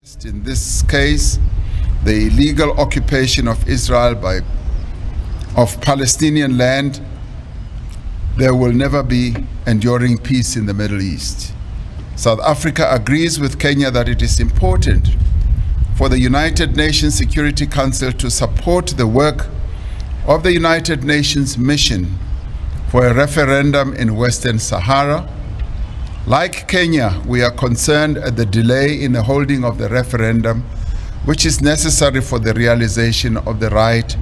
In this case, the illegal occupation of Israel of Palestinian land, there will never be enduring peace in the Middle East. South Africa agrees with Kenya that it is important for the United Nations Security Council to support the work of the United Nations mission for a referendum in Western Sahara. Like Kenya, we are concerned at the delay in the holding of the referendum, which is necessary for the realization of the right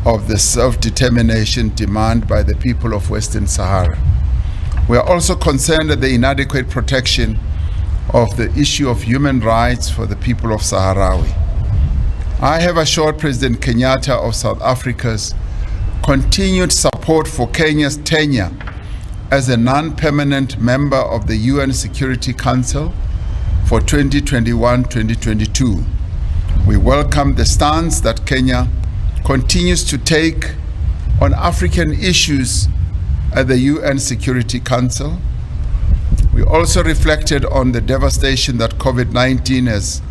of the self-determination demand by the people of Western Sahara. We are also concerned at the inadequate protection of the issue of human rights for the people of Sahrawi. I have assured President Kenyatta of South Africa's continued support for Kenya's tenure as a non-permanent member of the UN Security Council for 2021-2022. We welcome the stance that Kenya continues to take on African issues at the UN Security Council. We also reflected on the devastation that COVID-19 has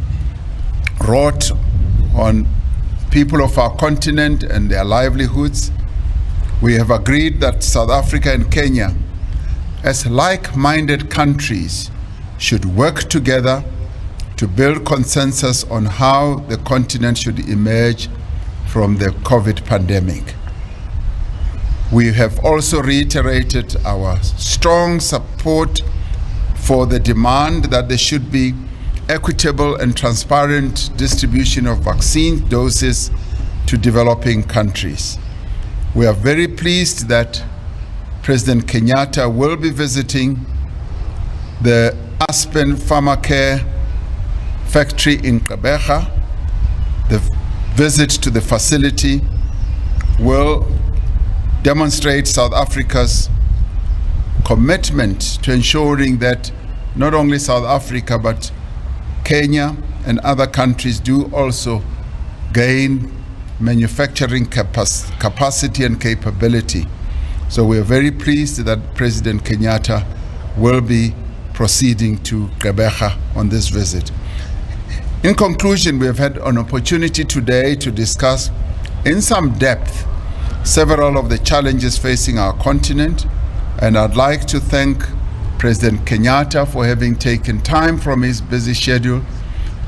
wrought on people of our continent and their livelihoods. We have agreed that South Africa and Kenya, as like-minded countries, should work together to build consensus on how the continent should emerge from the COVID pandemic. We have also reiterated our strong support for the demand that there should be equitable and transparent distribution of vaccine doses to developing countries. We are very pleased that President Kenyatta will be visiting the Aspen Pharmacare factory in Gqeberha. The visit to the facility will demonstrate South Africa's commitment to ensuring that not only South Africa but Kenya and other countries do also gain manufacturing capacity and capability. So we are very pleased that President Kenyatta will be proceeding to Gqeberha on this visit. In conclusion, we have had an opportunity today to discuss in some depth several of the challenges facing our continent, and I'd like to thank President Kenyatta for having taken time from his busy schedule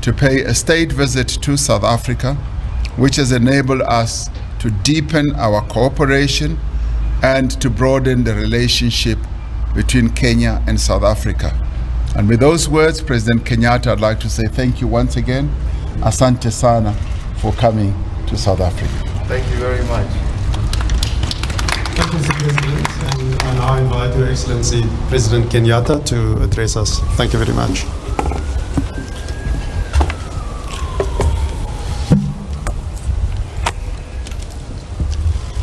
to pay a state visit to South Africa, which has enabled us to deepen our cooperation and to broaden the relationship between Kenya and South Africa. And with those words, President Kenyatta, I'd like to say thank you once again. Asante sana for coming to South Africa. Thank you very much. Thank you, Mr. President. And I now invite Your Excellency President Kenyatta to address us. Thank you very much.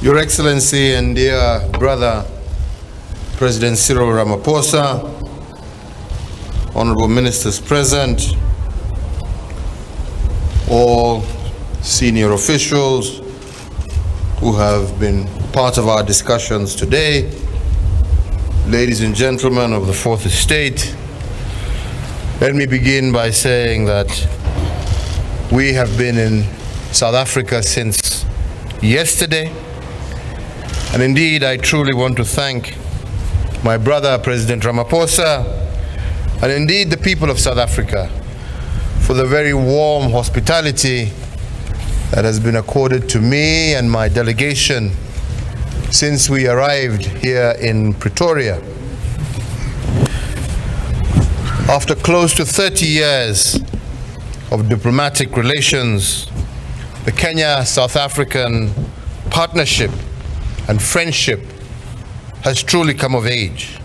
Your Excellency and dear brother, President Cyril Ramaphosa, honorable ministers present, all senior officials who have been part of our discussions today, ladies and gentlemen of the Fourth Estate, let me begin by saying that we have been in South Africa since yesterday. And indeed, I truly want to thank my brother, President Ramaphosa, and indeed the people of South Africa for the very warm hospitality that has been accorded to me and my delegation since we arrived here in Pretoria. After close to 30 years of diplomatic relations, the Kenya-South African partnership and friendship has truly come of age.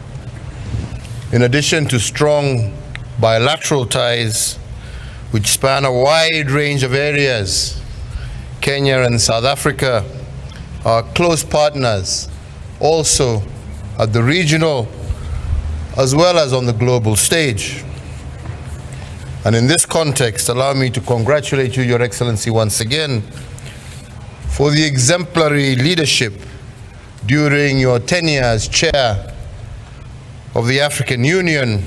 In addition to strong bilateral ties which span a wide range of areas, Kenya and South Africa are close partners also at the regional as well as on the global stage. And in this context, allow me to congratulate you, Your Excellency, once again for the exemplary leadership during your tenure as chair of the African Union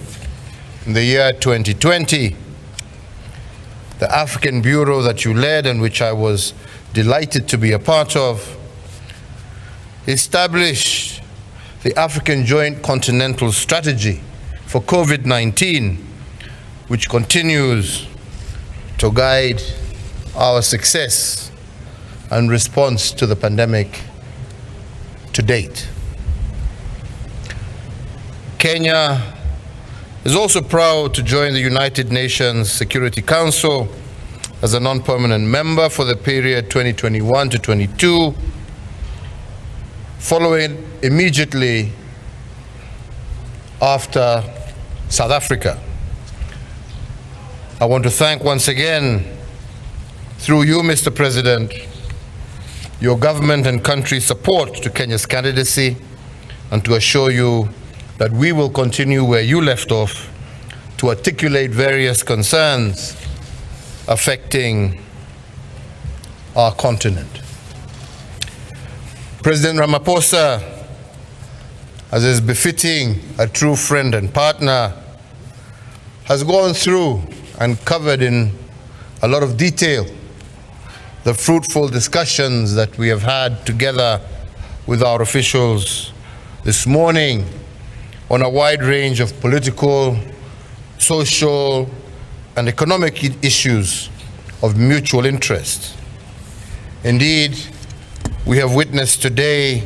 in the year 2020 the African Bureau that you led and which I was delighted to be a part of, established the African Joint Continental Strategy for COVID-19, which continues to guide our success and response to the pandemic to date. Kenya is also proud to join the United Nations Security Council as a non-permanent member for the period 2021 to 22, following immediately after South Africa. I want to thank once again, through you, Mr. President, your government and country's support to Kenya's candidacy, and to assure you that we will continue where you left off to articulate various concerns affecting our continent. President Ramaphosa, as is befitting a true friend and partner, has gone through and covered in a lot of detail the fruitful discussions that we have had together with our officials this morning on a wide range of political, social, and economic issues of mutual interest. Indeed, we have witnessed today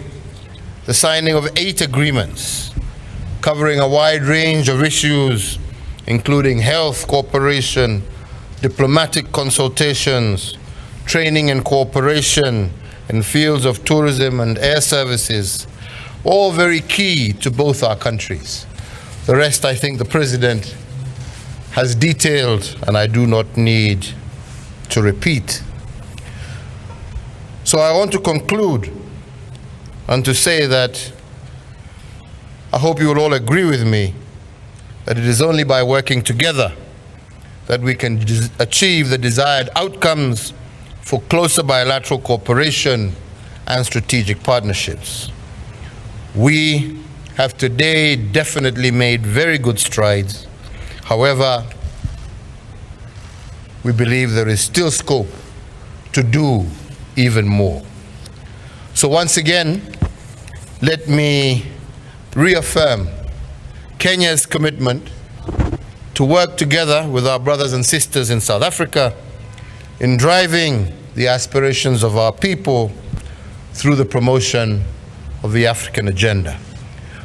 the signing of 8 agreements covering a wide range of issues, including health cooperation, diplomatic consultations, training and cooperation in fields of tourism and air services, all very key to both our countries. The rest, I think, the President has detailed, and I do not need to repeat. So I want to conclude and to say that I hope you will all agree with me that it is only by working together that we can achieve the desired outcomes for closer bilateral cooperation and strategic partnerships. We have today definitely made very good strides. However, we believe there is still scope to do even more. So once again, let me reaffirm Kenya's commitment to work together with our brothers and sisters in South Africa in driving the aspirations of our people through the promotion of the African agenda.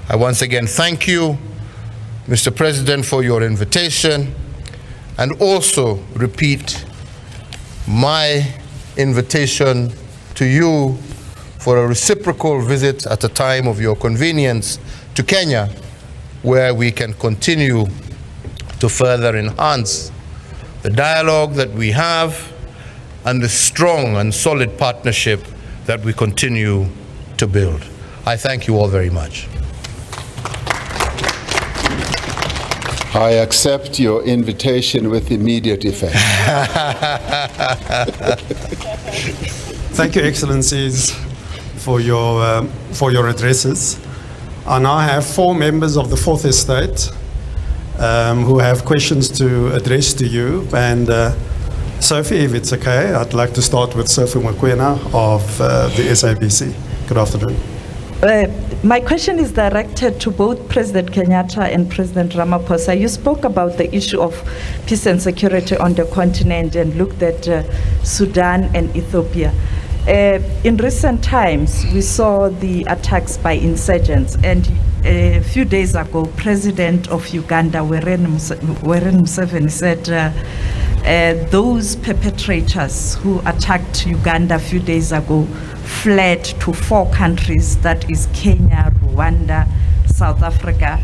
I once again thank you, Mr. President, for your invitation, and also repeat my invitation to you for a reciprocal visit at a time of your convenience to Kenya, where we can continue to further enhance the dialogue that we have and the strong and solid partnership that we continue to build. I thank you all very much. I accept your invitation with immediate effect. Thank you, Excellencies, for your addresses. I now have 4 members of the Fourth Estate who have questions to address to you. And Sophie, if it's okay, I'd like to start with Sophie Mokoena of the SABC. Good afternoon. My question is directed to both President Kenyatta and President Ramaphosa. You spoke about the issue of peace and security on the continent and looked at Sudan and Ethiopia. In recent times, we saw the attacks by insurgents, and a few days ago, President of Uganda, Yoweri Museveni, said those perpetrators who attacked Uganda a few days ago fled to 4 countries, that is Kenya, Rwanda, South Africa,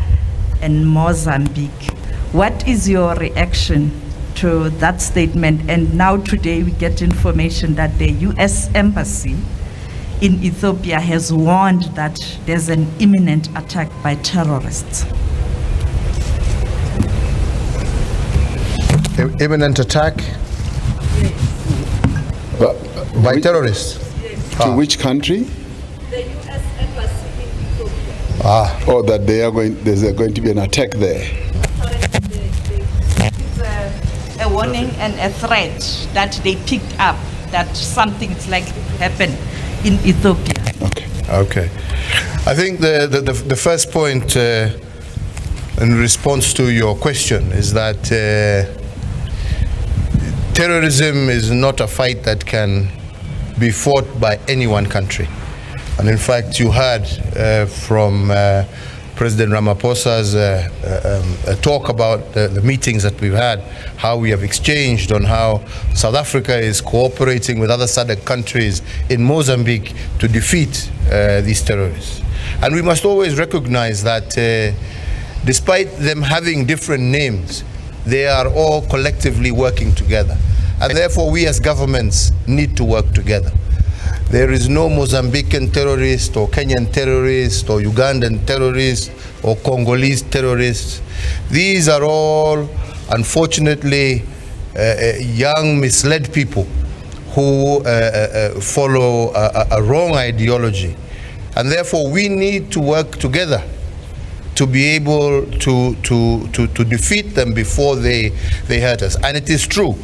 and Mozambique. What is your reaction to that statement? And now today we get information that the US Embassy in Ethiopia has warned that there's an imminent attack by terrorists. Imminent attack? By terrorists? To which country? The US Embassy in Ethiopia. Oh, that there's going to be an attack there. It's a a warning and a threat that they picked up that something like happened in Ethiopia. Okay. I think the first point in response to your question is that terrorism is not a fight that can be fought by any one country. And in fact, you heard from President Ramaphosa's talk about the meetings that we've had, how we have exchanged on how South Africa is cooperating with other SADC countries in Mozambique to defeat these terrorists. And we must always recognize that despite them having different names, they are all collectively working together. And therefore, we as governments need to work together. There is no Mozambican terrorist or Kenyan terrorist or Ugandan terrorist or Congolese terrorists. These are all, unfortunately, young, misled people who follow a wrong ideology. And therefore, we need to work together to be able to defeat them before they hurt us. And it is true.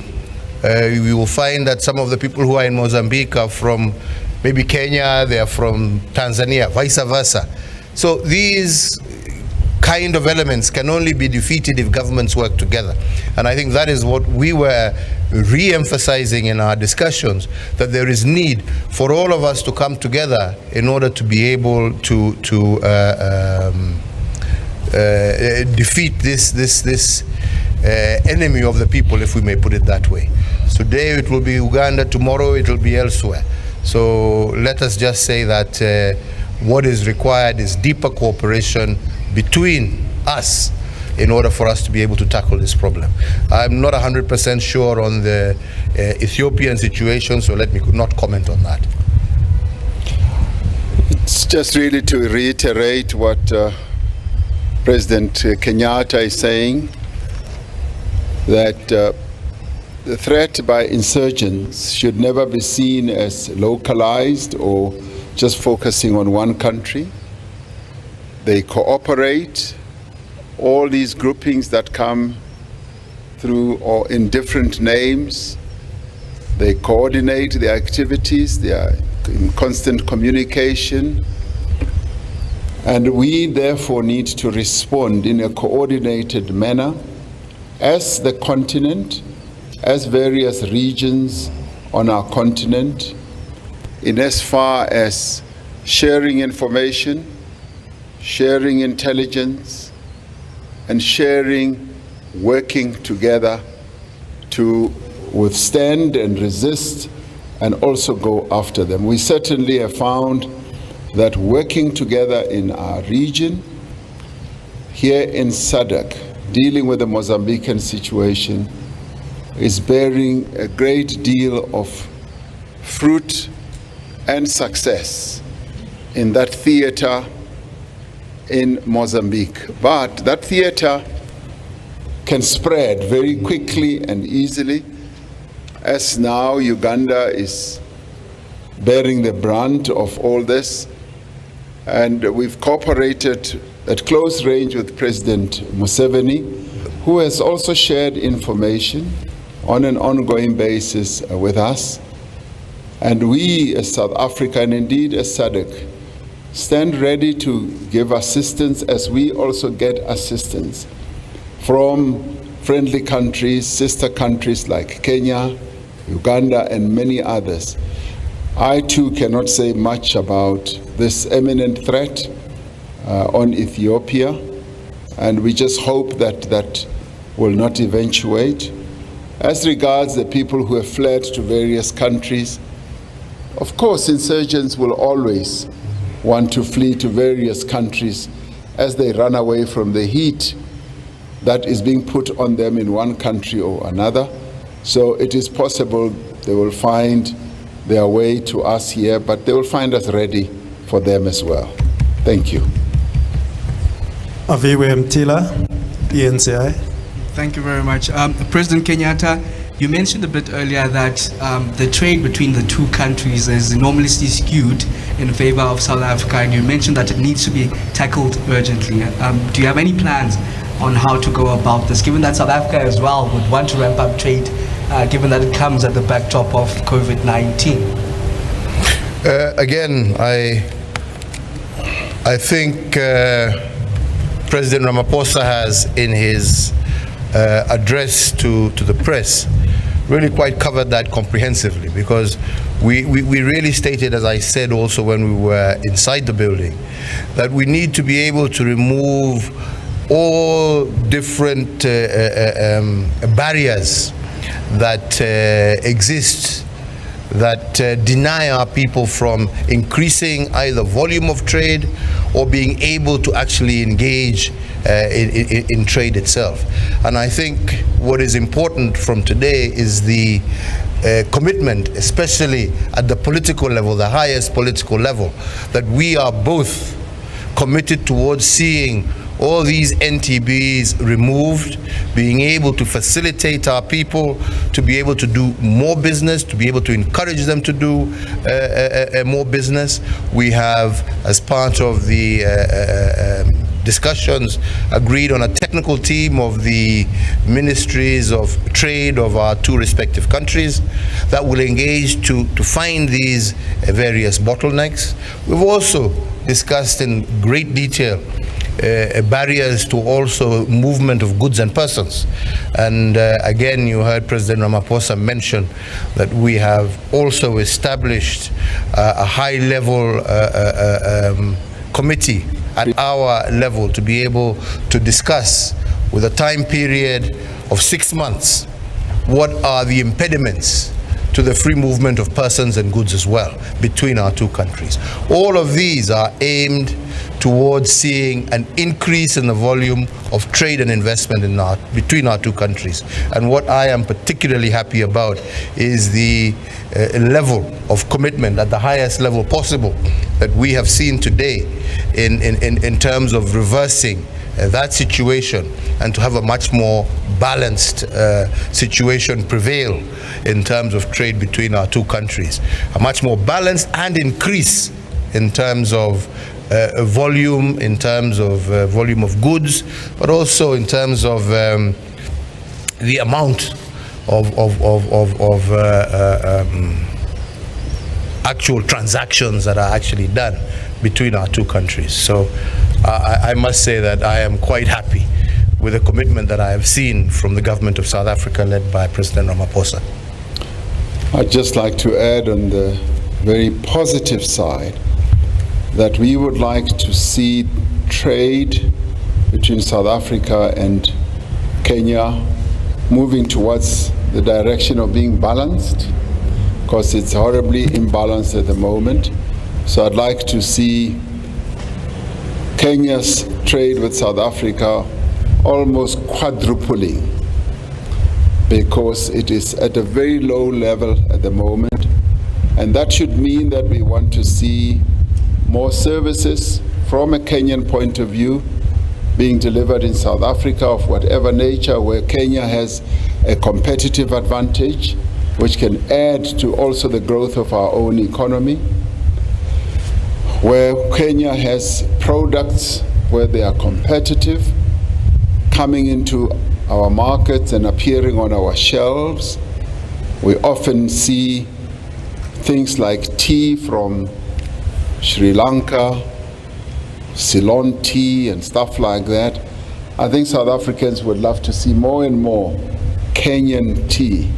We will find that some of the people who are in Mozambique are from maybe Kenya, they are from Tanzania, vice versa. So these kind of elements can only be defeated if governments work together. And I think that is what we were re-emphasizing in our discussions, that there is need for all of us to come together in order to be able to defeat this enemy of the people, if we may put it that way. Today it will be Uganda, tomorrow it will be elsewhere. So let us just say that what is required is deeper cooperation between us in order for us to be able to tackle this problem. I'm not 100% sure on the Ethiopian situation, so let me not comment on that. It's just really to reiterate what President Kenyatta is saying, that the threat by insurgents should never be seen as localized or just focusing on one country. They cooperate. All these groupings that come through or in different names, they coordinate their activities, they are in constant communication. And we therefore need to respond in a coordinated manner as the continent, as various regions on our continent, in as far as sharing information, sharing intelligence, and working together to withstand and resist and also go after them. We certainly have found that working together in our region, here in SADC, dealing with the Mozambican situation, is bearing a great deal of fruit and success in that theater in Mozambique. But that theater can spread very quickly and easily, as now Uganda is bearing the brunt of all this. And we've cooperated at close range with President Museveni, who has also shared information on an ongoing basis with us. And we as South Africa, and indeed as SADC, stand ready to give assistance as we also get assistance from friendly countries, sister countries like Kenya, Uganda, and many others. I too cannot say much about this imminent threat on Ethiopia, and we just hope that that will not eventuate. As regards the people who have fled to various countries, of course insurgents will always want to flee to various countries as they run away from the heat that is being put on them in one country or another. So it is possible they will find their way to us here, but they will find us ready for them as well. Thank you. Aviwe Mtila, ENCI. Thank you very much. President Kenyatta, you mentioned a bit earlier that the trade between the two countries is enormously skewed in favor of South Africa, and you mentioned that it needs to be tackled urgently. Do you have any plans on how to go about this, given that South Africa as well would want to ramp up trade, given that it comes at the backdrop of COVID-19? Again, I think President Ramaphosa has, in his address to the press, really quite covered that comprehensively, because we really stated, as I said also when we were inside the building, that we need to be able to remove all different barriers that exist, that deny our people from increasing either volume of trade or being able to actually engage in trade itself. And I think what is important from today is the commitment, especially at the political level, the highest political level, that we are both committed towards seeing all these NTBs removed, being able to facilitate our people to be able to do more business, to be able to encourage them to do more business. We have, as part of the discussions, agreed on a technical team of the ministries of trade of our two respective countries that will engage to find these various bottlenecks. We've also discussed in great detail barriers to also movement of goods and persons. And again, you heard President Ramaphosa mention that we have also established a high-level committee at our level to be able to discuss, with a time period of 6 months, what are the impediments to the free movement of persons and goods as well between our two countries. All of these are aimed towards seeing an increase in the volume of trade and investment between our two countries. And what I am particularly happy about is the level of commitment at the highest level possible that we have seen today in terms of reversing that situation and to have a much more balanced situation prevail in terms of trade between our two countries. A much more balanced and increase in terms of volume, in terms of volume of goods, but also in terms of the amount of actual transactions that are actually done between our two countries. So I must say that I am quite happy with the commitment that I have seen from the government of South Africa led by President Ramaphosa. I'd just like to add on the very positive side that we would like to see trade between South Africa and Kenya moving towards the direction of being balanced, because it's horribly imbalanced at the moment. So I'd like to see Kenya's trade with South Africa almost quadrupling, because it is at a very low level at the moment. And that should mean that we want to see more services from a Kenyan point of view being delivered in South Africa of whatever nature, where Kenya has a competitive advantage, which can add to also the growth of our own economy, where Kenya has products where they are competitive, coming into our markets and appearing on our shelves. We often see things like tea from Sri Lanka, Ceylon tea and stuff like that. I think South Africans would love to see more and more Kenyan tea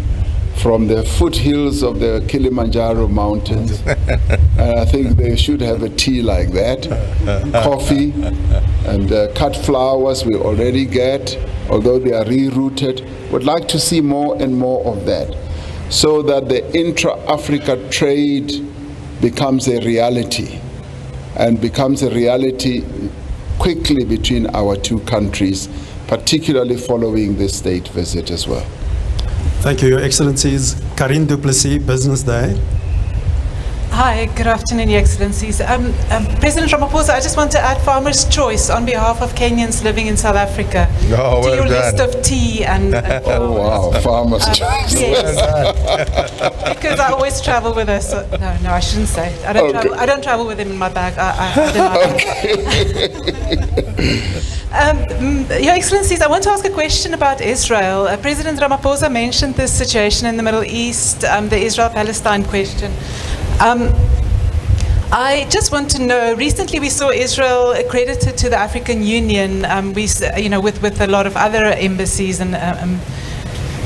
from the foothills of the Kilimanjaro mountains. And I think they should have a tea like that. Coffee and cut flowers we already get, although they are rerouted. Would like to see more and more of that, so that the intra-Africa trade becomes a reality, and becomes a reality quickly between our two countries, particularly following this state visit as well. Thank you, Your Excellencies. Karine du Plessis, Business Day. Hi, good afternoon, Your Excellencies. President Ramaphosa, I just want to add Farmer's Choice on behalf of Kenyans living in South Africa Oh, to well your done. list of tea and Oh, wow, farmer's choice. yes, because I always travel with us. No, I shouldn't say. I don't travel with him in my bag. Your Excellencies, I want to ask a question about Israel. President Ramaphosa mentioned this situation in the Middle East, the Israel-Palestine question. I just want to know, recently we saw Israel accredited to the African Union, with a lot of other embassies and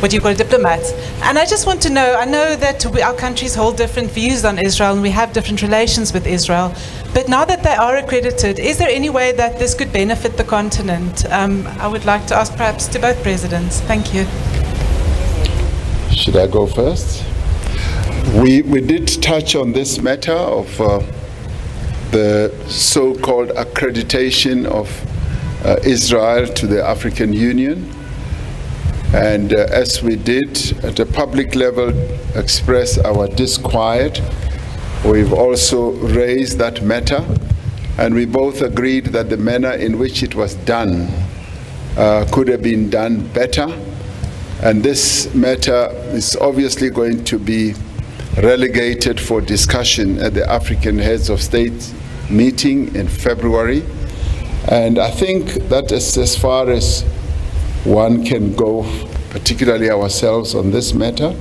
diplomats. And I just want to know, I know that our countries hold different views on Israel and we have different relations with Israel, but now that they are accredited, is there any way that this could benefit the continent? I would like to ask perhaps to both presidents. Thank you. Should I go first? We did touch on this matter of the so-called accreditation of Israel to the African Union. And as we did at a public level express our disquiet, we've also raised that matter, and we both agreed that the manner in which it was done could have been done better. And this matter is obviously going to be relegated for discussion at the African Heads of State meeting in February. And I think that is as far as one can go, particularly ourselves, on this matter,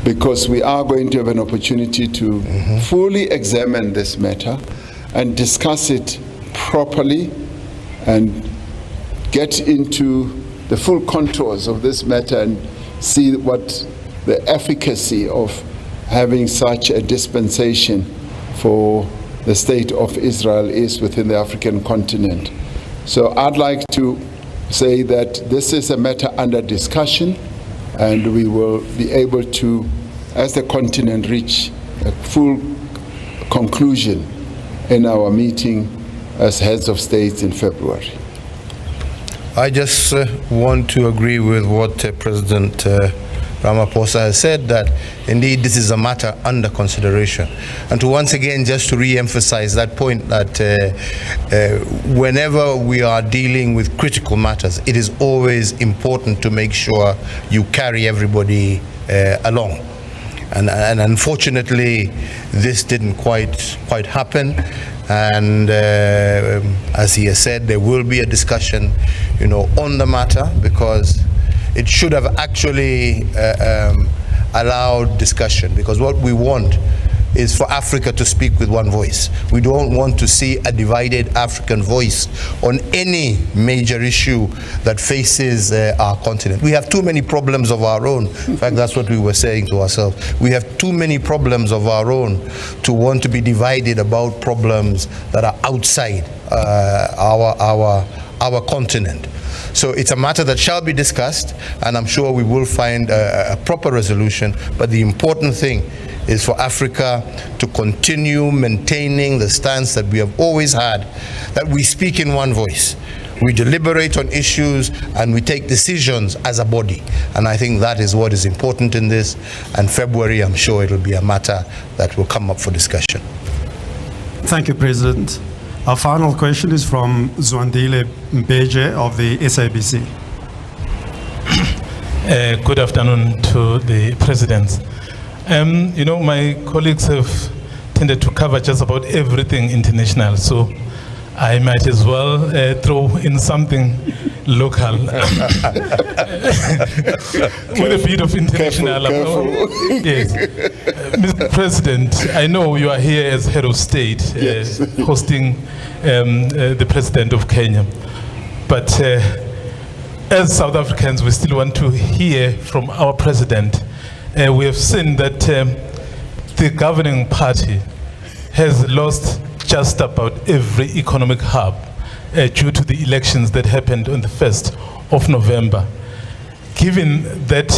because we are going to have an opportunity to fully examine this matter and discuss it properly and get into the full contours of this matter and see what the efficacy of having such a dispensation for the state of Israel is within the African continent. So I'd like to say that this is a matter under discussion, and we will be able to, as the continent, reach a full conclusion in our meeting as heads of states in February. I just want to agree with what President Ramaphosa has said, that indeed this is a matter under consideration. And to once again just to re-emphasize that point, that whenever we are dealing with critical matters, it is always important to make sure you carry everybody along. And unfortunately, this didn't quite happen. And as he has said, there will be a discussion, on the matter, because it should have actually allowed discussion, because what we want is for Africa to speak with one voice. We don't want to see a divided African voice on any major issue that faces our continent. We have too many problems of our own. In fact, that's what we were saying to ourselves. We have too many problems of our own to want to be divided about problems that are outside our continent. So it's a matter that shall be discussed, and I'm sure we will find a proper resolution. But the important thing is for Africa to continue maintaining the stance that we have always had, that we speak in one voice. We deliberate on issues and we take decisions as a body. And I think that is what is important in this. And February, I'm sure it will be a matter that will come up for discussion. Thank you, President. Our final question is from Zwandile Mbeje of the SABC. Good afternoon to the President. My colleagues have tended to cover just about everything international, so I might as well throw in something local with a bit of international. Careful. Yes. Mr. President, I know you are here as head of state, hosting the President of Kenya. But as South Africans, we still want to hear from our President. We have seen that the governing party has lost just about every economic hub due to the elections that happened on the 1st of November. Given that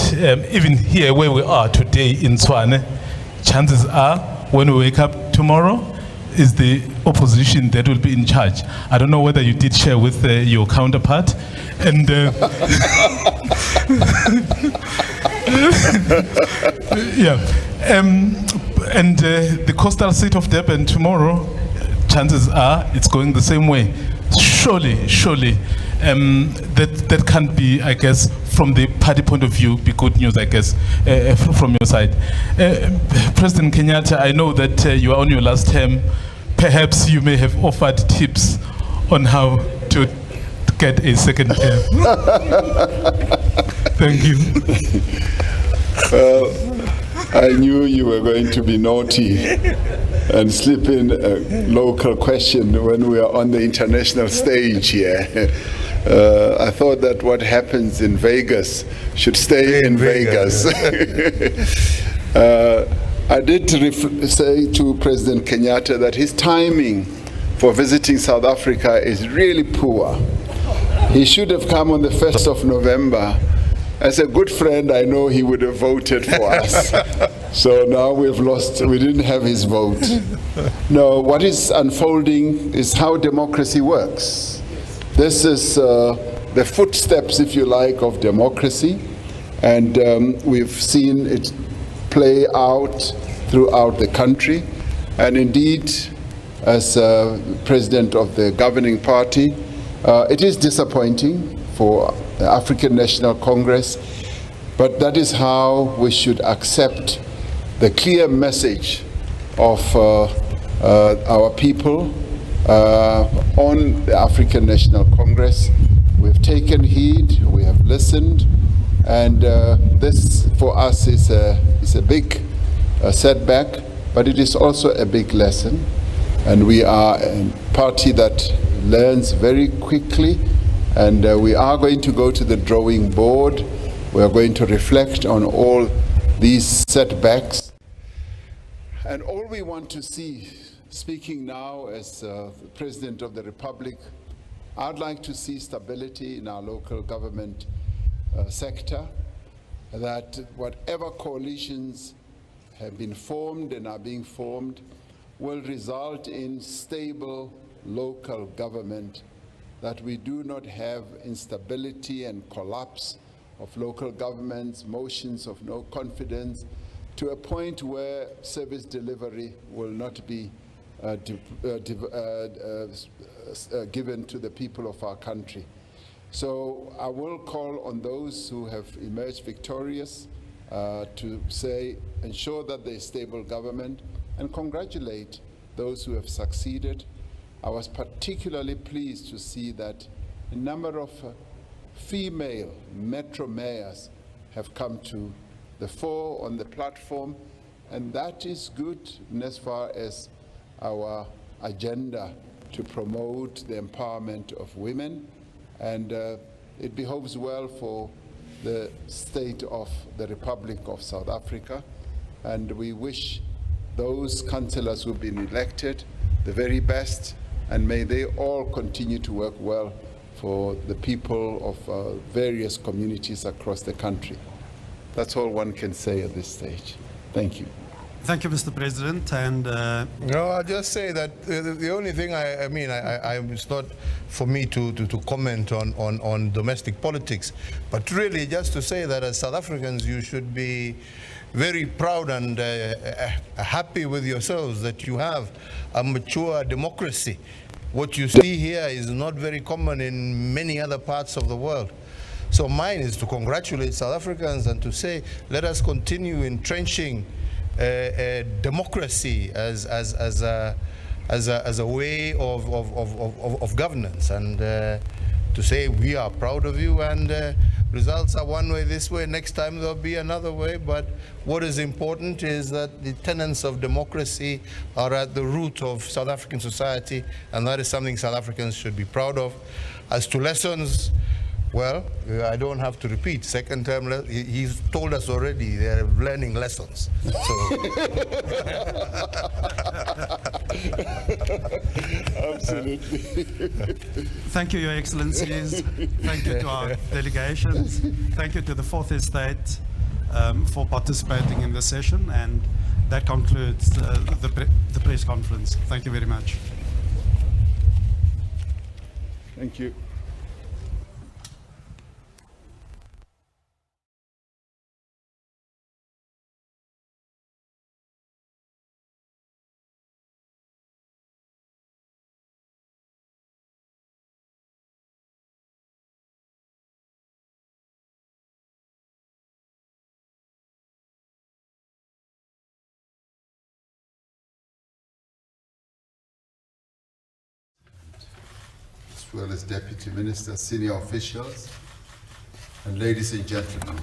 even here where we are today in Tshwane, chances are when we wake up tomorrow is the opposition that will be in charge. I don't know whether you did share with your counterpart. And And the coastal city of Durban tomorrow, chances are it's going the same way. Surely, that can't be, I guess, from the party point of view, be good news, I guess, from your side. President Kenyatta, I know that you are on your last term. Perhaps you may have offered tips on how to get a second term. Thank you. Well, I knew you were going to be naughty and slip in a local question when we are on the international stage here. I thought that what happens in Vegas should stay in Vegas. I did say to President Kenyatta that his timing for visiting South Africa is really poor. He should have come on the 1st of November. As a good friend, I know he would have voted for us. So now we've lost, we didn't have his vote. No, what is unfolding is how democracy works. This is the footsteps, if you like, of democracy. And we've seen it play out throughout the country. And indeed, as president of the governing party, it is disappointing for the African National Congress, but that is how we should accept the clear message of our people on the African National Congress. We've taken heed, we have listened, and this for us is a big setback, but it is also a big lesson. And we are a party that learns very quickly, and we are going to go to the drawing board. We are going to reflect on all these setbacks. And all we want to see, speaking now as the President of the Republic, I'd like to see stability in our local government sector, that whatever coalitions have been formed and are being formed will result in stable local government, that we do not have instability and collapse of local governments, motions of no confidence, to a point where service delivery will not be given to the people of our country. So I will call on those who have emerged victorious to say, ensure that there is stable government, and congratulate those who have succeeded. I was particularly pleased to see that a number of female metro mayors have come to the fore on the platform, and that is good as far as our agenda to promote the empowerment of women, and it behoves well for the state of the Republic of South Africa, and we wish those councillors who have been elected the very best, and may they all continue to work well for the people of various communities across the country. That's all one can say at this stage. Thank you. Thank you, Mr. President. And no, I'll just say that the only thing it's not for me to comment on domestic politics, but really just to say that as South Africans, you should be very proud and happy with yourselves that you have a mature democracy. What you see here is not very common in many other parts of the world. So mine is to congratulate South Africans and to say, let us continue entrenching democracy as a way of governance, and to say we are proud of you, and results are one way this way, next time there'll be another way, but what is important is that the tenets of democracy are at the root of South African society, and that is something South Africans should be proud of. As to lessons, well, I don't have to repeat. Second term, he's told us already they're learning lessons. So. Absolutely. thank you, Your Excellencies. Thank you to our delegations. Thank you to the Fourth Estate for participating in this session. And that concludes the press conference. Thank you very much. Thank you. well as Deputy Ministers, senior officials, and ladies and gentlemen.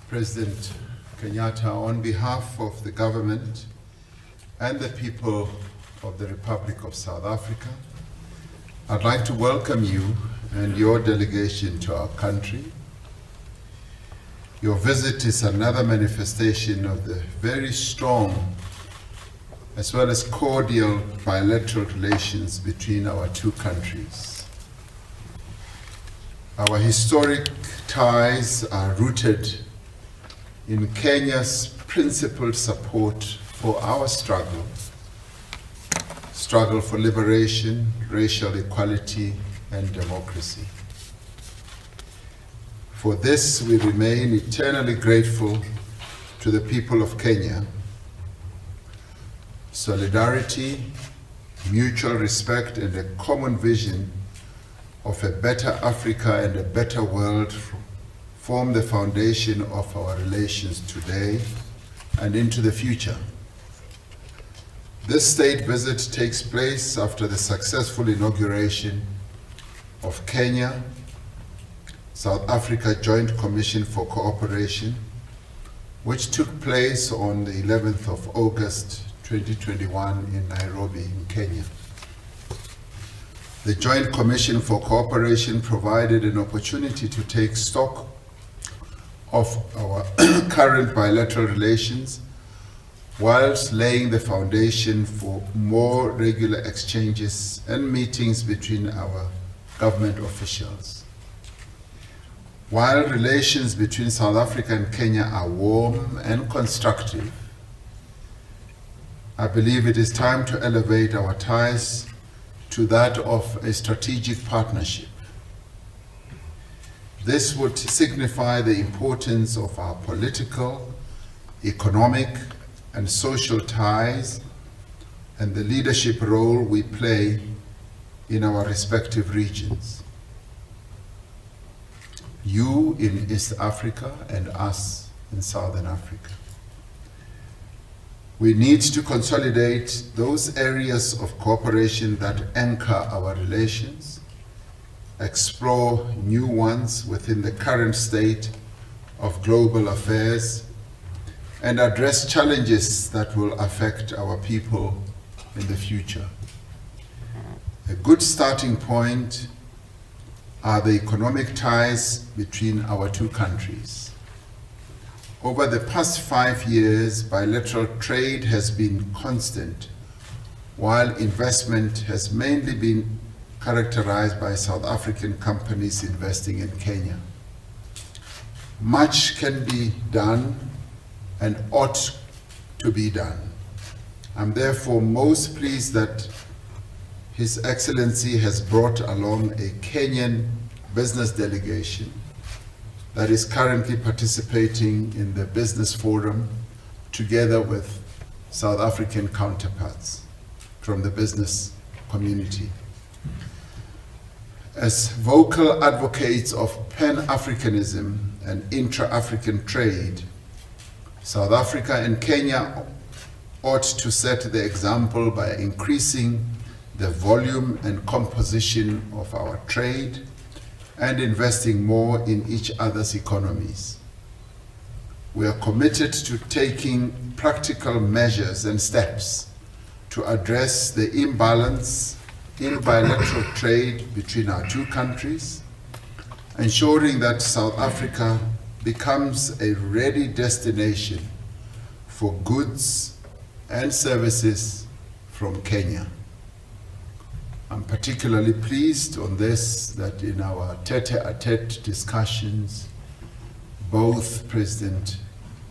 President Kenyatta, on behalf of the government and the people of the Republic of South Africa, I'd like to welcome you and your delegation to our country. Your visit is another manifestation of the very strong as well as cordial bilateral relations between our two countries. Our historic ties are rooted in Kenya's principled support for our struggle for liberation, racial equality, and democracy. For this, we remain eternally grateful to the people of Kenya. Solidarity, mutual respect, and a common vision of a better Africa and a better world form the foundation of our relations today and into the future. This state visit takes place after the successful inauguration of Kenya South Africa Joint Commission for Cooperation, which took place on the 11th of August 2021 in Nairobi, in Kenya. The Joint Commission for Cooperation provided an opportunity to take stock of our current bilateral relations whilst laying the foundation for more regular exchanges and meetings between our government officials. While relations between South Africa and Kenya are warm and constructive, I believe it is time to elevate our ties to that of a strategic partnership. This would signify the importance of our political, economic, and social ties and the leadership role we play in our respective regions. You in East Africa and us in Southern Africa. We need to consolidate those areas of cooperation that anchor our relations, explore new ones within the current state of global affairs, and address challenges that will affect our people in the future. A good starting point are the economic ties between our two countries. Over the past 5 years, bilateral trade has been constant, while investment has mainly been characterized by South African companies investing in Kenya. Much can be done and ought to be done. I'm therefore most pleased that His Excellency has brought along a Kenyan business delegation that is currently participating in the business forum together with South African counterparts from the business community. As vocal advocates of Pan-Africanism and intra-African trade, South Africa and Kenya ought to set the example by increasing the volume and composition of our trade and investing more in each other's economies. We are committed to taking practical measures and steps to address the imbalance in bilateral trade between our two countries, ensuring that South Africa becomes a ready destination for goods and services from Kenya. I'm particularly pleased on this that in our tete-a-tete discussions, both President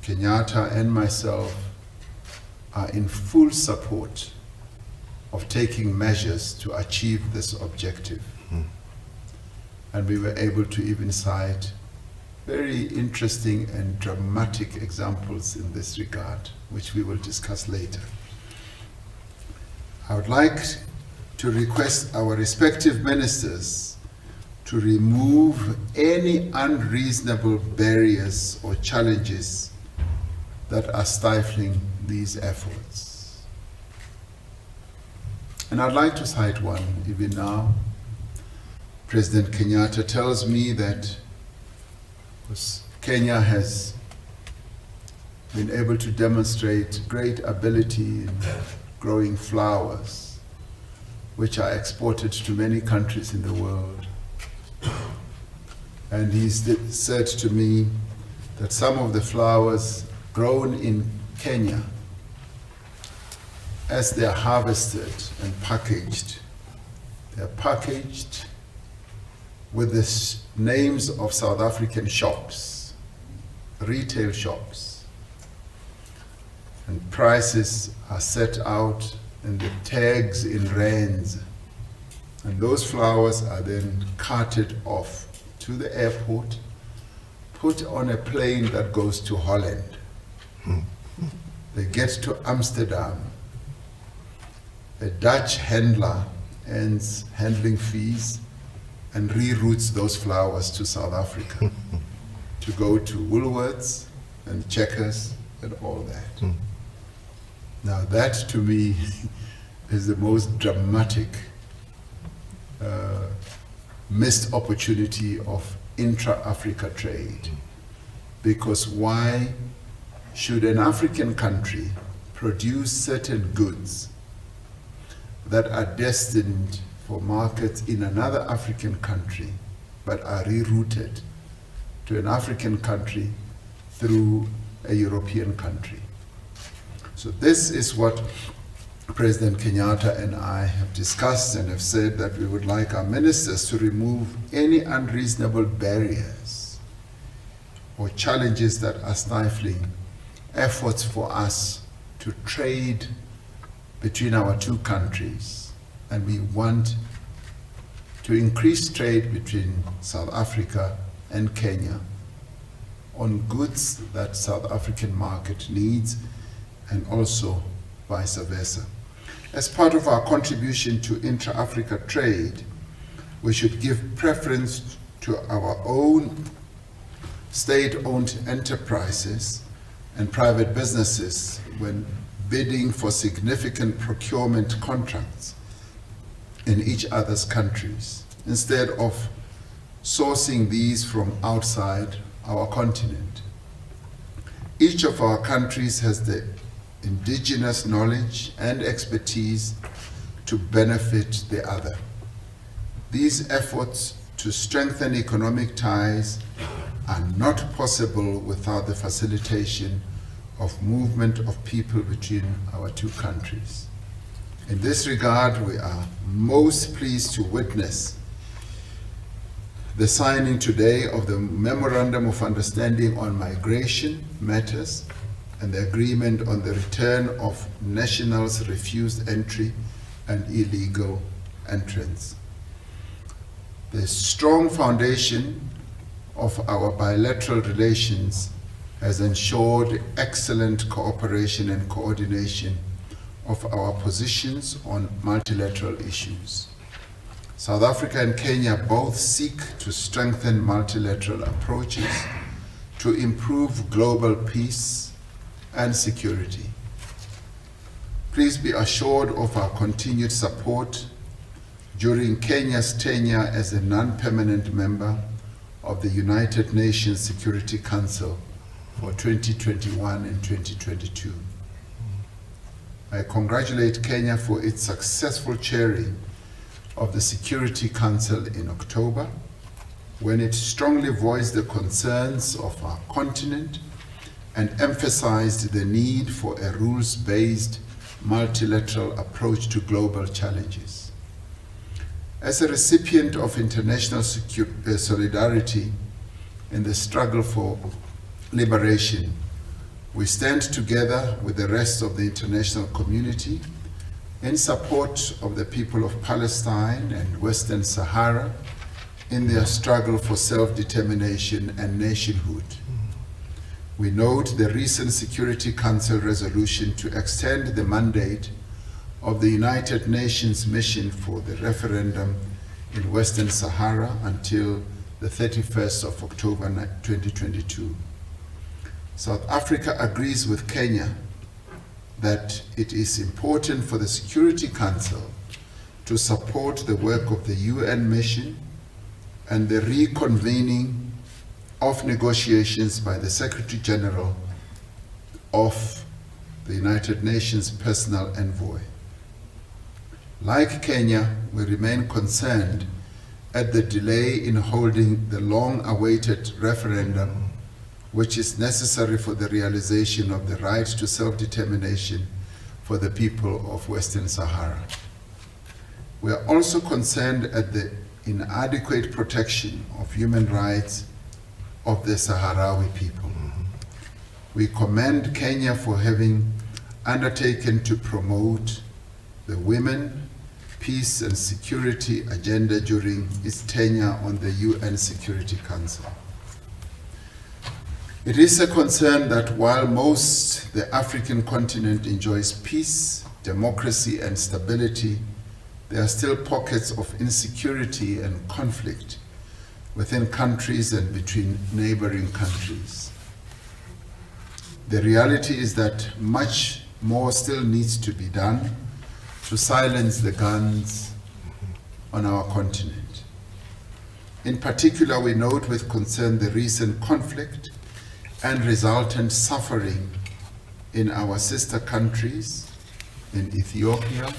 Kenyatta and myself are in full support of taking measures to achieve this objective. And we were able to even cite very interesting and dramatic examples in this regard, which we will discuss later. I would like to request our respective ministers to remove any unreasonable barriers or challenges that are stifling these efforts. And I'd like to cite one even now. President Kenyatta tells me that Kenya has been able to demonstrate great ability in growing flowers, which are exported to many countries in the world. And he's said to me that some of the flowers grown in Kenya, as they are harvested and packaged, they're packaged with the names of South African shops, retail shops. And prices are set out and the tags in rands. And those flowers are then carted off to the airport, put on a plane that goes to Holland. They get to Amsterdam. A Dutch handler earns handling fees and reroutes those flowers to South Africa to go to Woolworths and Checkers and all that. Now that to me is the most dramatic missed opportunity of intra-Africa trade. Because why should an African country produce certain goods that are destined for markets in another African country, but are rerouted to an African country through a European country? So this is what President Kenyatta and I have discussed and have said that we would like our ministers to remove any unreasonable barriers or challenges that are stifling efforts for us to trade between our two countries. And we want to increase trade between South Africa and Kenya on goods that South African market needs, and also vice versa. As part of our contribution to intra-Africa trade, we should give preference to our own state-owned enterprises and private businesses when bidding for significant procurement contracts in each other's countries, instead of sourcing these from outside our continent. Each of our countries has the indigenous knowledge and expertise to benefit the other. These efforts to strengthen economic ties are not possible without the facilitation of movement of people between our two countries. In this regard, we are most pleased to witness the signing today of the Memorandum of Understanding on Migration Matters and the agreement on the return of nationals refused entry and illegal entrance. The strong foundation of our bilateral relations has ensured excellent cooperation and coordination of our positions on multilateral issues. South Africa and Kenya both seek to strengthen multilateral approaches to improve global peace and security. Please be assured of our continued support during Kenya's tenure as a non-permanent member of the United Nations Security Council for 2021 and 2022. I congratulate Kenya for its successful chairing of the Security Council in October, when it strongly voiced the concerns of our continent and emphasized the need for a rules-based multilateral approach to global challenges. As a recipient of international solidarity in the struggle for liberation, we stand together with the rest of the international community in support of the people of Palestine and Western Sahara in their struggle for self-determination and nationhood. We note the recent Security Council resolution to extend the mandate of the United Nations mission for the referendum in Western Sahara until the 31st of October 2022. South Africa agrees with Kenya that it is important for the Security Council to support the work of the UN mission and the reconvening of negotiations by the Secretary General of the United Nations Personal Envoy. Like Kenya, we remain concerned at the delay in holding the long-awaited referendum, which is necessary for the realization of the right to self-determination for the people of Western Sahara. We are also concerned at the inadequate protection of human rights of the Sahrawi people. We commend Kenya for having undertaken to promote the women, peace and security agenda during its tenure on the UN Security Council. It is a concern that while the African continent enjoys peace, democracy and stability, there are still pockets of insecurity and conflict within countries and between neighboring countries. The reality is that much more still needs to be done to silence the guns on our continent. In particular, we note with concern the recent conflict and resultant suffering in our sister countries in Ethiopia,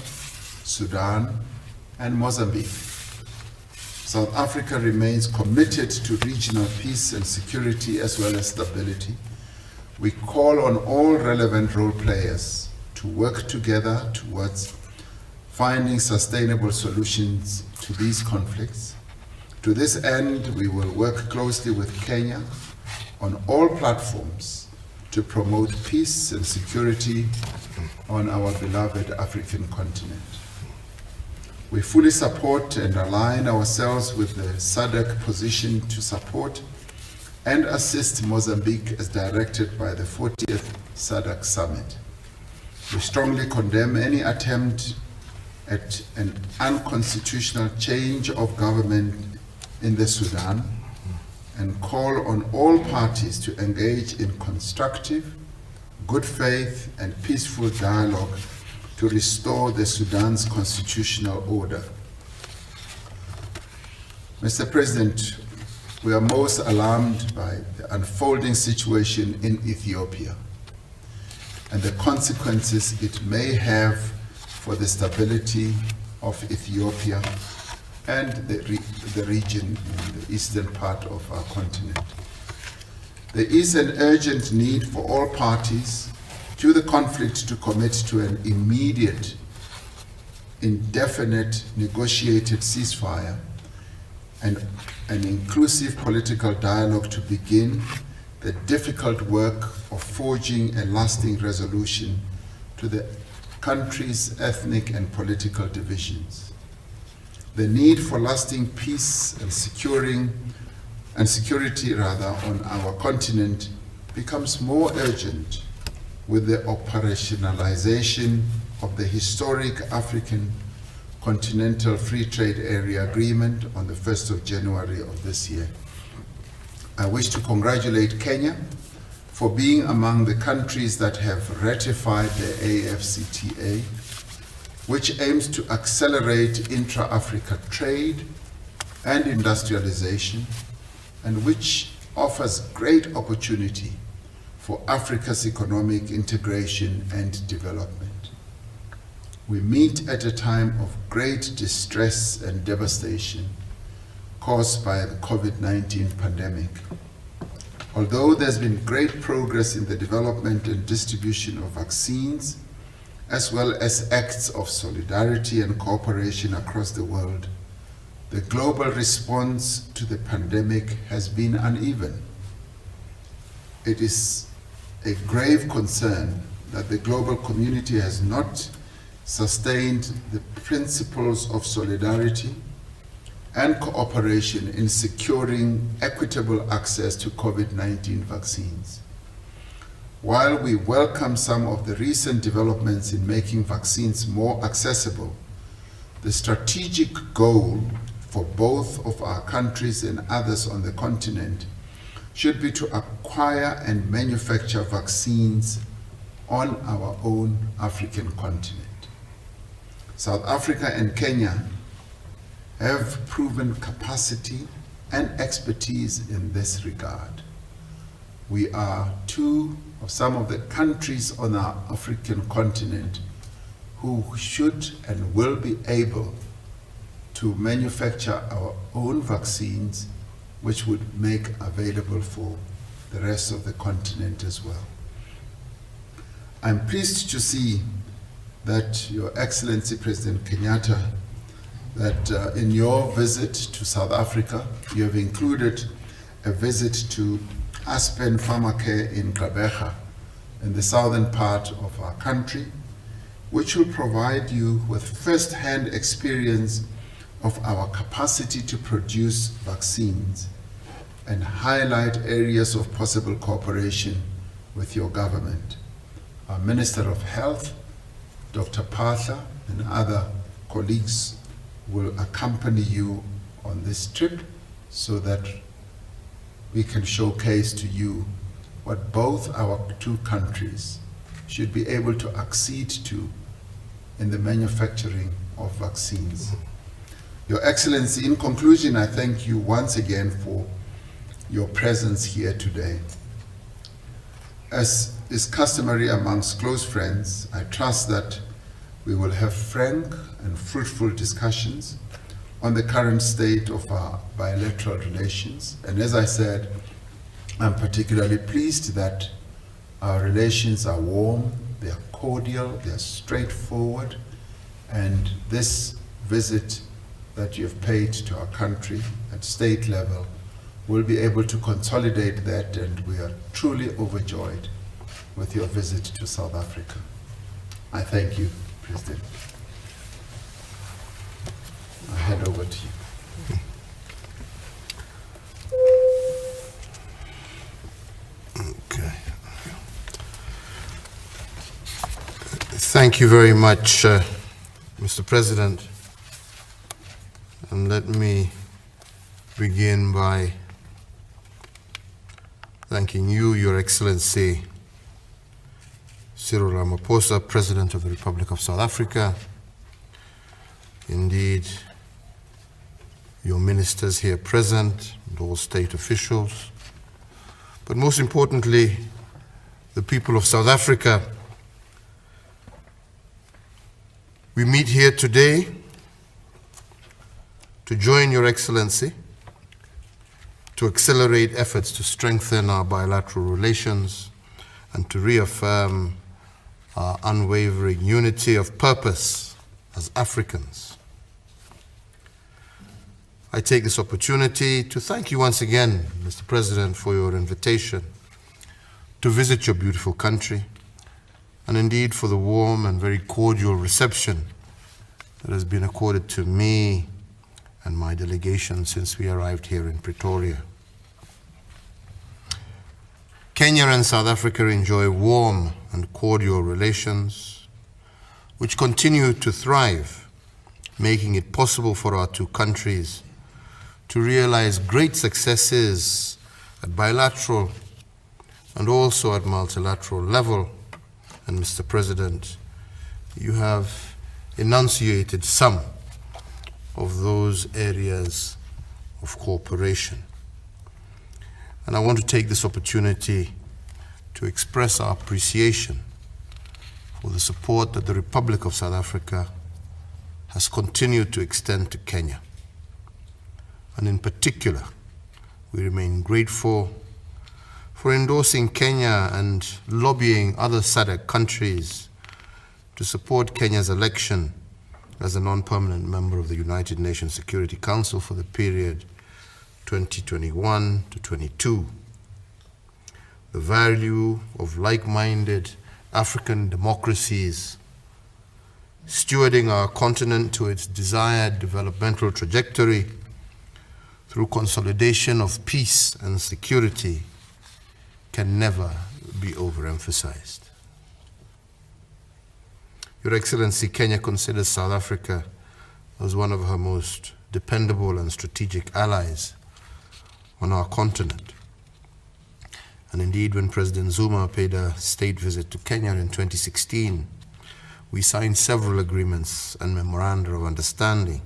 Sudan, and Mozambique. South Africa remains committed to regional peace and security as well as stability. We call on all relevant role players to work together towards finding sustainable solutions to these conflicts. To this end, we will work closely with Kenya on all platforms to promote peace and security on our beloved African continent. We fully support and align ourselves with the SADC position to support and assist Mozambique as directed by the 40th SADC Summit. We strongly condemn any attempt at an unconstitutional change of government in the Sudan and call on all parties to engage in constructive, good faith and peaceful dialogue to restore the Sudan's constitutional order. Mr. President, we are most alarmed by the unfolding situation in Ethiopia and the consequences it may have for the stability of Ethiopia and the region in the eastern part of our continent. There is an urgent need for all parties to the conflict to commit to an immediate, indefinite, negotiated ceasefire and an inclusive political dialogue to begin the difficult work of forging a lasting resolution to the country's ethnic and political divisions. The need for lasting peace and security on our continent becomes more urgent with the operationalization of the historic African Continental Free Trade Area Agreement on the 1st of January of this year. I wish to congratulate Kenya for being among the countries that have ratified the AfCFTA, which aims to accelerate intra-Africa trade and industrialization, and which offers great opportunity for Africa's economic integration and development. We meet at a time of great distress and devastation caused by the COVID-19 pandemic. Although there's been great progress in the development and distribution of vaccines, as well as acts of solidarity and cooperation across the world, the global response to the pandemic has been uneven. It is a grave concern that the global community has not sustained the principles of solidarity and cooperation in securing equitable access to COVID-19 vaccines. While we welcome some of the recent developments in making vaccines more accessible, the strategic goal for both of our countries and others on the continent should be to acquire and manufacture vaccines on our own African continent. South Africa and Kenya have proven capacity and expertise in this regard. We are two of some of the countries on our African continent who should and will be able to manufacture our own vaccines, which would make available for the rest of the continent as well. I'm pleased to see that Your Excellency President Kenyatta, that in your visit to South Africa, you have included a visit to Aspen Pharmacare in Gqeberha, in the southern part of our country, which will provide you with first-hand experience of our capacity to produce vaccines and highlight areas of possible cooperation with your government. Our Minister of Health, Dr. Patla, and other colleagues will accompany you on this trip so that we can showcase to you what both our two countries should be able to accede to in the manufacturing of vaccines. Your Excellency, in conclusion, I thank you once again for your presence here today. As is customary amongst close friends, I trust that we will have frank and fruitful discussions on the current state of our bilateral relations. And as I said, I'm particularly pleased that our relations are warm, they are cordial, they are straightforward, and this visit that you've paid to our country at state level will be able to consolidate that, and we are truly overjoyed with your visit to South Africa. I thank you, President. I hand over to you. Okay. Thank you very much, Mr. President. And let me begin by thanking you, Your Excellency Cyril Ramaphosa, President of the Republic of South Africa. Indeed, your ministers here present, and all state officials, but most importantly, the people of South Africa. We meet here today to join Your Excellency to accelerate efforts to strengthen our bilateral relations and to reaffirm our unwavering unity of purpose as Africans. I take this opportunity to thank you once again, Mr. President, for your invitation to visit your beautiful country, and indeed for the warm and very cordial reception that has been accorded to me and my delegation since we arrived here in Pretoria. Kenya and South Africa enjoy warm and cordial relations, which continue to thrive, making it possible for our two countries to realize great successes at bilateral and also at multilateral level. And Mr. President, you have enunciated some of those areas of cooperation. And I want to take this opportunity to express our appreciation for the support that the Republic of South Africa has continued to extend to Kenya. And in particular, we remain grateful for endorsing Kenya and lobbying other SADC countries to support Kenya's election as a non-permanent member of the United Nations Security Council for the period 2021 to 22. The value of like-minded African democracies stewarding our continent to its desired developmental trajectory through consolidation of peace and security can never be overemphasized. Your Excellency, Kenya considers South Africa as one of her most dependable and strategic allies on our continent. And indeed, when President Zuma paid a state visit to Kenya in 2016, we signed several agreements and memoranda of understanding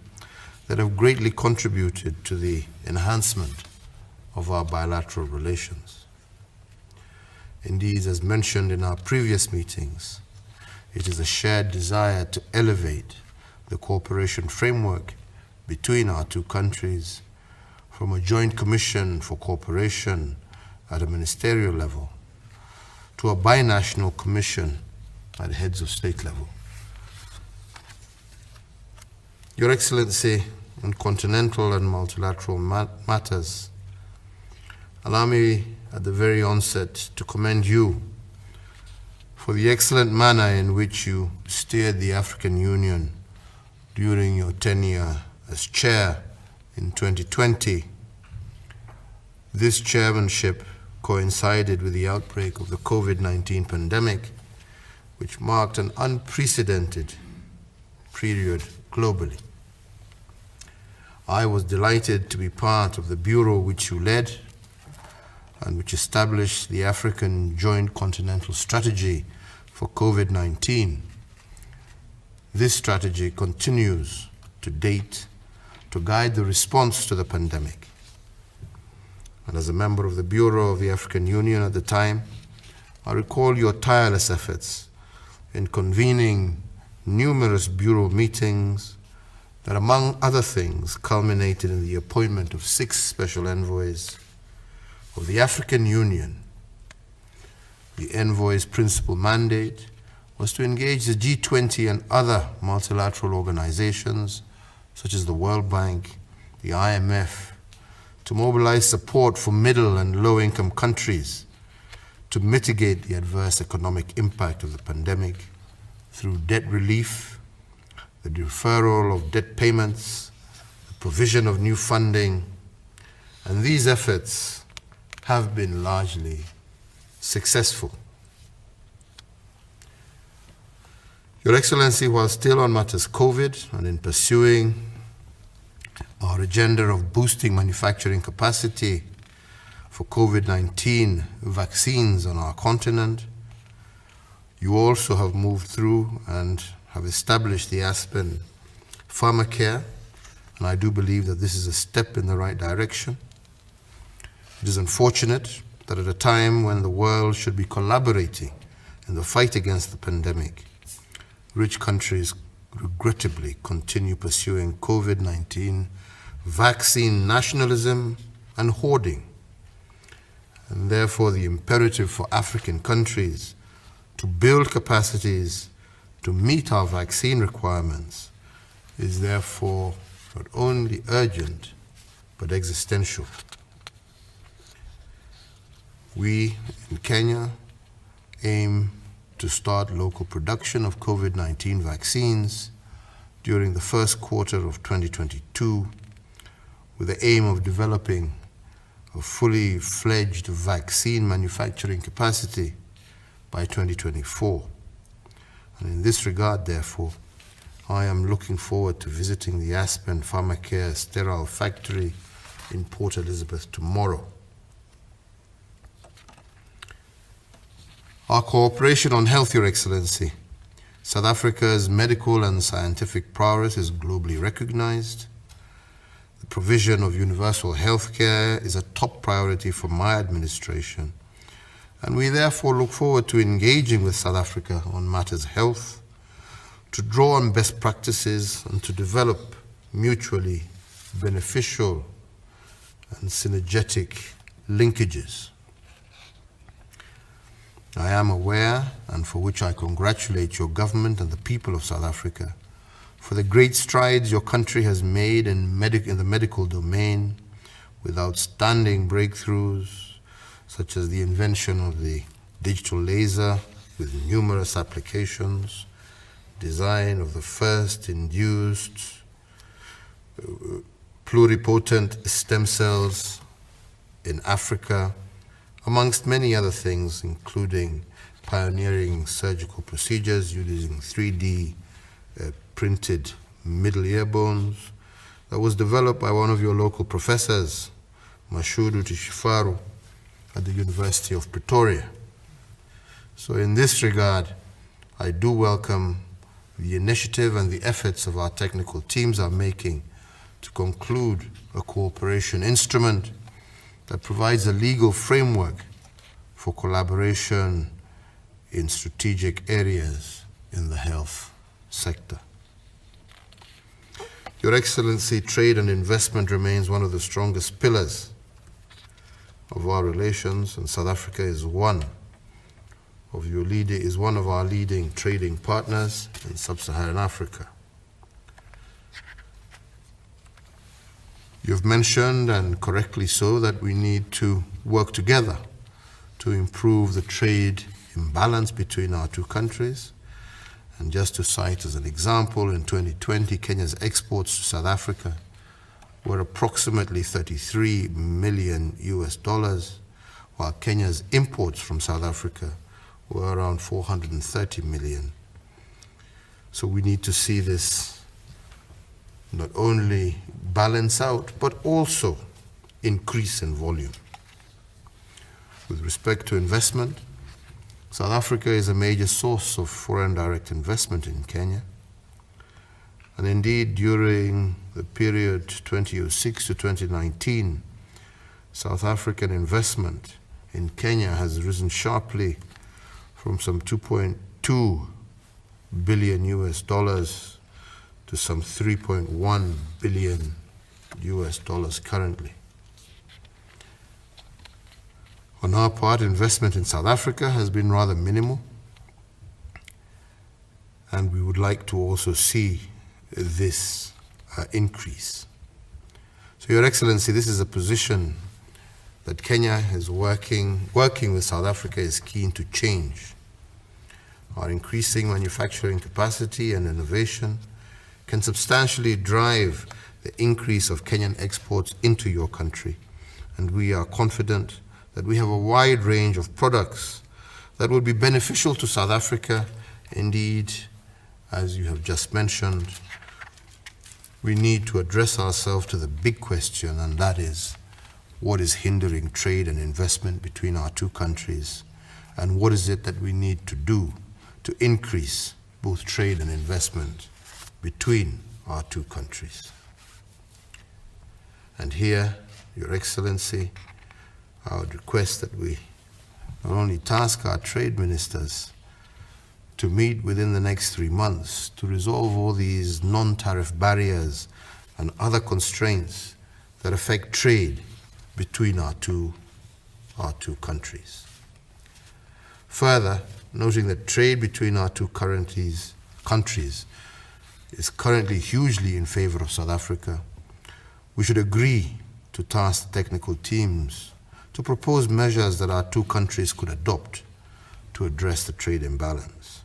that have greatly contributed to the enhancement of our bilateral relations. Indeed, as mentioned in our previous meetings, it is a shared desire to elevate the cooperation framework between our two countries from a joint commission for cooperation at a ministerial level to a binational commission at heads of state level. Your Excellency, on continental and multilateral matters, allow me at the very onset to commend you for the excellent manner in which you steered the African Union during your tenure as chair in 2020. This chairmanship coincided with the outbreak of the COVID-19 pandemic, which marked an unprecedented period globally. I was delighted to be part of the bureau which you led and which established the African Joint Continental Strategy for COVID-19. This strategy continues to date to guide the response to the pandemic. And as a member of the Bureau of the African Union at the time, I recall your tireless efforts in convening numerous Bureau meetings that, among other things, culminated in the appointment of 6 special envoys of the African Union. The envoy's principal mandate was to engage the G20 and other multilateral organizations, such as the World Bank, the IMF, to mobilize support for middle and low-income countries to mitigate the adverse economic impact of the pandemic through debt relief, the deferral of debt payments, the provision of new funding, and these efforts have been largely successful. Your Excellency, while still on matters COVID and in pursuing our agenda of boosting manufacturing capacity for COVID-19 vaccines on our continent, you also have moved through and have established the Aspen Pharmacare, and I do believe that this is a step in the right direction. It is unfortunate that at a time when the world should be collaborating in the fight against the pandemic, rich countries regrettably continue pursuing COVID-19 vaccine nationalism and hoarding. And therefore, the imperative for African countries to build capacities to meet our vaccine requirements is therefore not only urgent, but existential. We in Kenya aim to start local production of COVID-19 vaccines during the first quarter of 2022, with the aim of developing a fully fledged vaccine manufacturing capacity by 2024. And in this regard, therefore, I am looking forward to visiting the Aspen Pharmacare sterile factory in Port Elizabeth tomorrow. Our cooperation on health, Your Excellency. South Africa's medical and scientific prowess is globally recognized. The provision of universal health care is a top priority for my administration, and we therefore look forward to engaging with South Africa on matters health, to draw on best practices and to develop mutually beneficial and synergetic linkages. I am aware, and for which I congratulate your government and the people of South Africa, for the great strides your country has made in the medical domain, with outstanding breakthroughs such as the invention of the digital laser with numerous applications, design of the first induced pluripotent stem cells in Africa, amongst many other things, including pioneering surgical procedures using 3D printed middle ear bones that was developed by one of your local professors, Mashudu Tishifaru, at the University of Pretoria. So in this regard, I do welcome the initiative and the efforts of our technical teams are making to conclude a cooperation instrument that provides a legal framework for collaboration in strategic areas in the health sector. Your Excellency, trade and investment remains one of the strongest pillars of our relations, and South Africa is one of our leading trading partners in sub-Saharan Africa. You've mentioned, and correctly so, that we need to work together to improve the trade imbalance between our two countries. And just to cite as an example, in 2020, Kenya's exports to South Africa were approximately $33 million, while Kenya's imports from South Africa were around 430 million. So we need to see this not only balance out, but also increase in volume. With respect to investment, South Africa is a major source of foreign direct investment in Kenya. And indeed, during the period 2006 to 2019, South African investment in Kenya has risen sharply from some $2.2 billion to some $3.1 billion currently. On our part, investment in South Africa has been rather minimal, and we would like to also see this increase. So, Your Excellency, this is a position that Kenya is working with South Africa is keen to change. Our increasing manufacturing capacity and innovation can substantially drive the increase of Kenyan exports into your country, and we are confident that we have a wide range of products that will be beneficial to South Africa. Indeed, as you have just mentioned, we need to address ourselves to the big question, and that is, what is hindering trade and investment between our two countries, and what is it that we need to do to increase both trade and investment between our two countries. And here, Your Excellency, I would request that we not only task our trade ministers to meet within the next 3 months to resolve all these non-tariff barriers and other constraints that affect trade between our two countries. Further, noting that trade between our two countries is currently hugely in favor of South Africa, we should agree to task the technical teams to propose measures that our two countries could adopt to address the trade imbalance.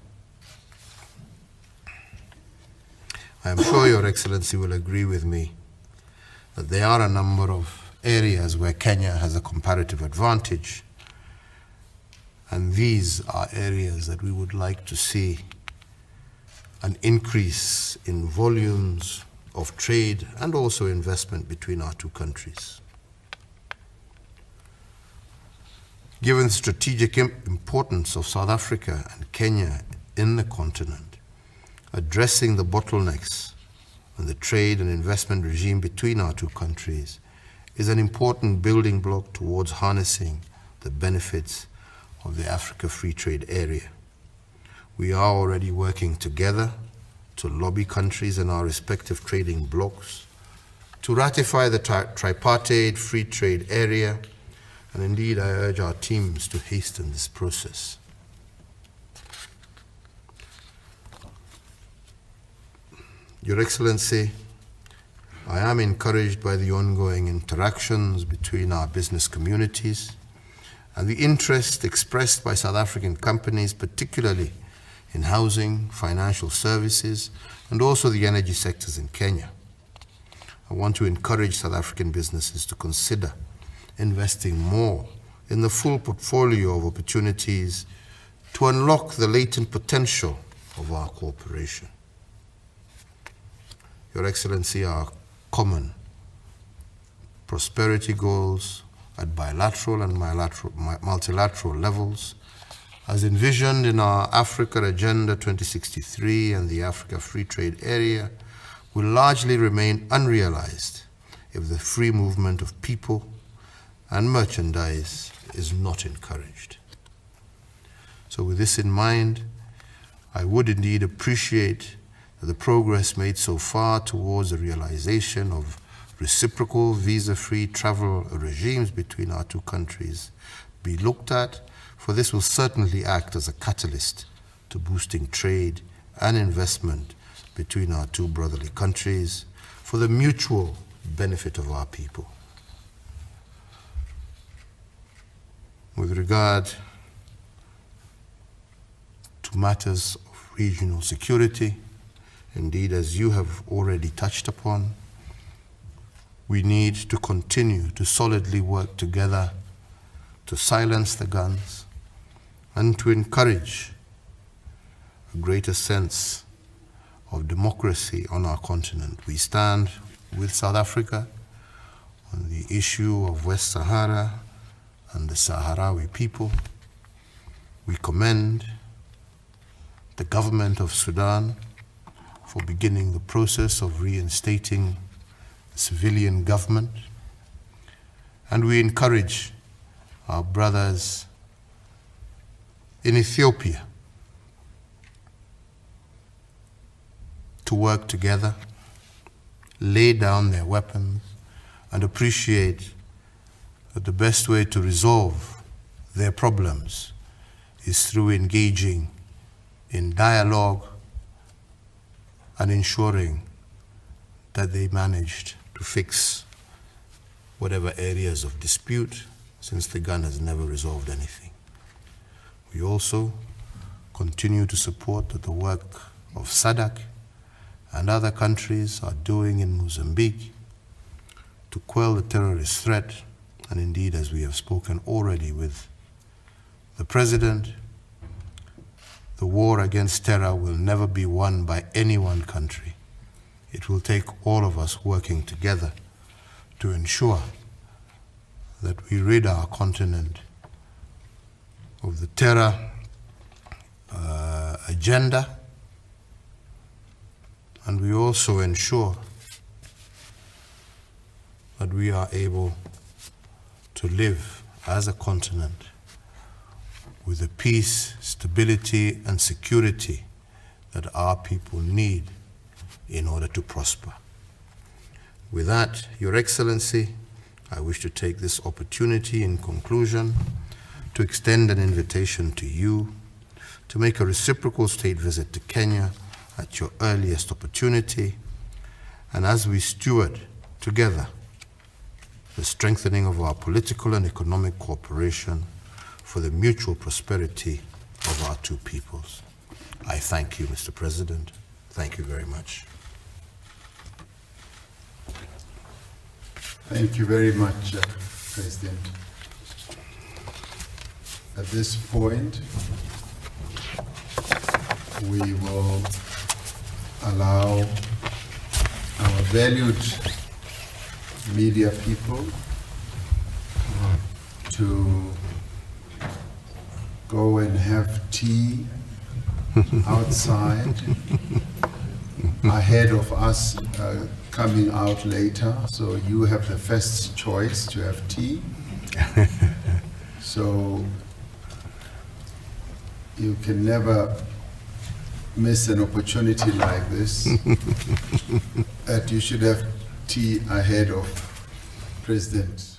I am sure Your Excellency will agree with me that there are a number of areas where Kenya has a comparative advantage, and these are areas that we would like to see an increase in volumes of trade and also investment between our two countries. Given the strategic importance of South Africa and Kenya in the continent, addressing the bottlenecks in the trade and investment regime between our two countries is an important building block towards harnessing the benefits of the Africa Free Trade Area. We are already working together to lobby countries in our respective trading blocs to ratify the tripartite free trade area, and indeed I urge our teams to hasten this process. Your Excellency, I am encouraged by the ongoing interactions between our business communities and the interest expressed by South African companies, particularly in housing, financial services, and also the energy sectors in Kenya. I want to encourage South African businesses to consider investing more in the full portfolio of opportunities to unlock the latent potential of our cooperation. Your Excellency, our common prosperity goals at bilateral and multilateral levels as envisioned in our Africa Agenda 2063 and the Africa Free Trade Area, will largely remain unrealized if the free movement of people and merchandise is not encouraged. So with this in mind, I would indeed appreciate that the progress made so far towards the realization of reciprocal visa-free travel regimes between our two countries be looked at, for this will certainly act as a catalyst to boosting trade and investment between our two brotherly countries for the mutual benefit of our people. With regard to matters of regional security, indeed, as you have already touched upon, we need to continue to solidly work together to silence the guns and to encourage a greater sense of democracy on our continent. We stand with South Africa on the issue of West Sahara and the Sahrawi people. We commend the government of Sudan for beginning the process of reinstating the civilian government, and we encourage our brothers in Ethiopia to work together, lay down their weapons, and appreciate that the best way to resolve their problems is through engaging in dialogue and ensuring that they managed to fix whatever areas of dispute, since the gun has never resolved anything. We also continue to support the work of SADC and other countries are doing in Mozambique to quell the terrorist threat, and indeed, as we have spoken already with the President, the war against terror will never be won by any one country. It will take all of us working together to ensure that we rid our continent of the terror agenda, and we also ensure that we are able to live as a continent with the peace, stability, and security that our people need in order to prosper. With that, Your Excellency, I wish to take this opportunity in conclusion to extend an invitation to you to make a reciprocal state visit to Kenya at your earliest opportunity, and as we steward together the strengthening of our political and economic cooperation for the mutual prosperity of our two peoples. I thank you, Mr. President. Thank you very much. Thank you very much, President. At this point, we will allow our valued media people to go and have tea outside ahead of us coming out later. So you have the first choice to have tea. So you can never miss an opportunity like this. That you should have tea ahead of President